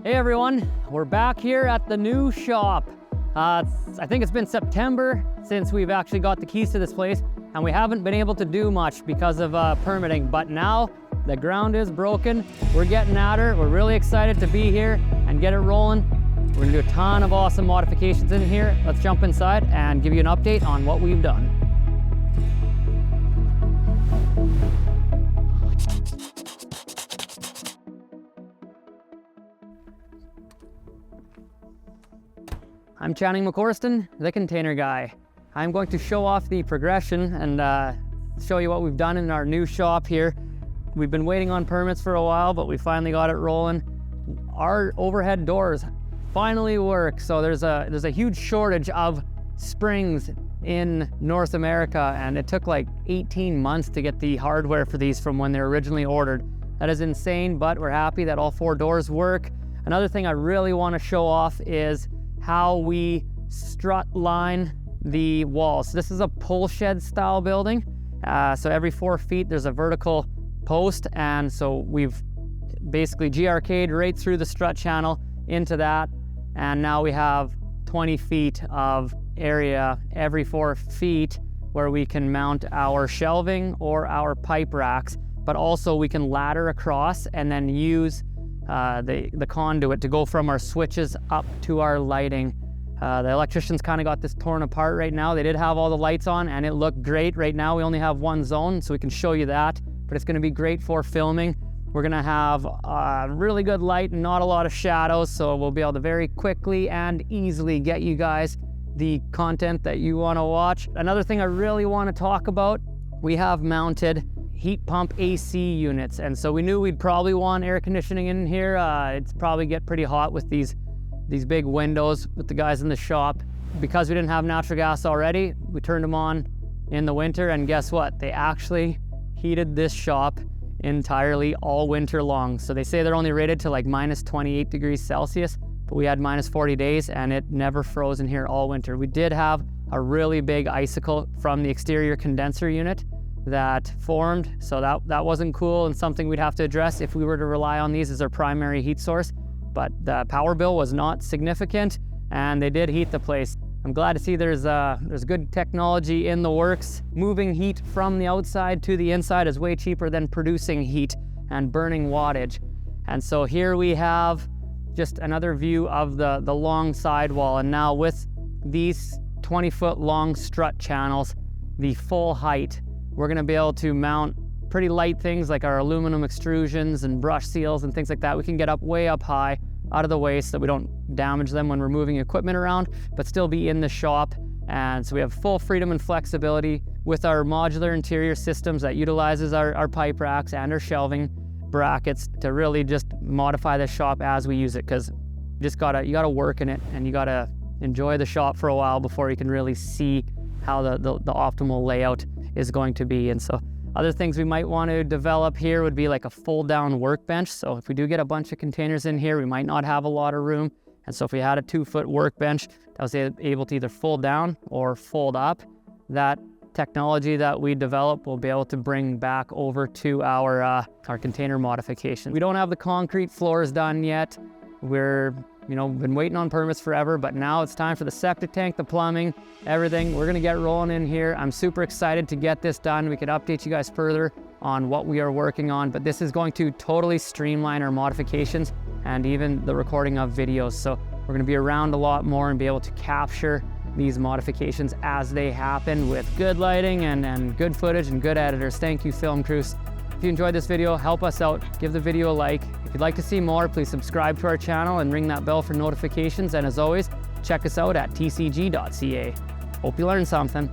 Hey everyone, we're back here at the new shop. I think it's been September since we've actually got the keys to this place, and we haven't been able to do much because of permitting, but now the ground is broken. We're getting at her. We're really excited to be here and get it rolling. We're gonna do a ton of awesome modifications in here. Let's jump inside and give you an update on what we've done. I'm Channing McCorston, the container guy. I'm going to show off the progression and show you what we've done in our new shop here. We've been waiting on permits for a while, but we finally got it rolling. Our overhead doors finally work. So there's a huge shortage of springs in North America, and it took like 18 months to get the hardware for these from when they were originally ordered. That is insane, but we're happy that all 4 doors work. Another thing I really want to show off is how we strut line the walls. This is a pull shed style building. So every 4 feet there's a vertical post, and so we've basically GRK'd right through the strut channel into that, and now we have 20 feet of area every 4 feet where we can mount our shelving or our pipe racks, but also we can ladder across and then use the conduit to go from our switches up to our lighting. The electricians kind of got this torn apart right now. They did have all the lights on and it looked great. Right now we only have 1 zone, so we can show you that, but it's gonna be great for filming. We're gonna have really good light and not a lot of shadows, so we'll be able to very quickly and easily get you guys the content that you wanna watch. Another thing I really wanna talk about, we have mounted heat pump AC units, and so we knew we'd probably want air conditioning in here. It's probably get pretty hot with these big windows with the guys in the shop. Because we didn't have natural gas already, we turned them on in the winter, and guess what? They actually heated this shop entirely all winter long. So they say they're only rated to like minus 28 degrees Celsius, but we had minus 40 days and it never froze in here all winter. We did have a really big icicle from the exterior condenser unit that formed, so that wasn't cool and something we'd have to address if we were to rely on these as our primary heat source. But the power bill was not significant and they did heat the place. I'm glad to see there's good technology in the works. Moving heat from the outside to the inside is way cheaper than producing heat and burning wattage. And so here we have just another view of the long sidewall, and now with these 20-foot long strut channels, the full height, we're gonna be able to mount pretty light things like our aluminum extrusions and brush seals and things like that. We can get up way up high out of the way so that we don't damage them when we're moving equipment around, but still be in the shop. And so we have full freedom and flexibility with our modular interior systems that utilizes our pipe racks and our shelving brackets to really just modify the shop as we use it, because you gotta work in it and you gotta enjoy the shop for a while before you can really see how the optimal layout is going to be. And so other things we might want to develop here would be like a fold down workbench. So if we do get a bunch of containers in here, we might not have a lot of room. And so if we had a 2-foot workbench that was able to either fold down or fold up, that technology that we develop will be able to bring back over to our container modification. We don't have the concrete floors done yet. We're been waiting on permits forever, but now it's time for the septic tank, the plumbing, everything. We're gonna get rolling in here. I'm super excited to get this done. We could update you guys further on what we are working on, but this is going to totally streamline our modifications and even the recording of videos. So we're gonna be around a lot more and be able to capture these modifications as they happen with good lighting and good footage and good editors. Thank you, film crews. If you enjoyed this video, help us out, give the video a like. If you'd like to see more, please subscribe to our channel and ring that bell for notifications. And as always, check us out at tcg.ca. Hope you learned something.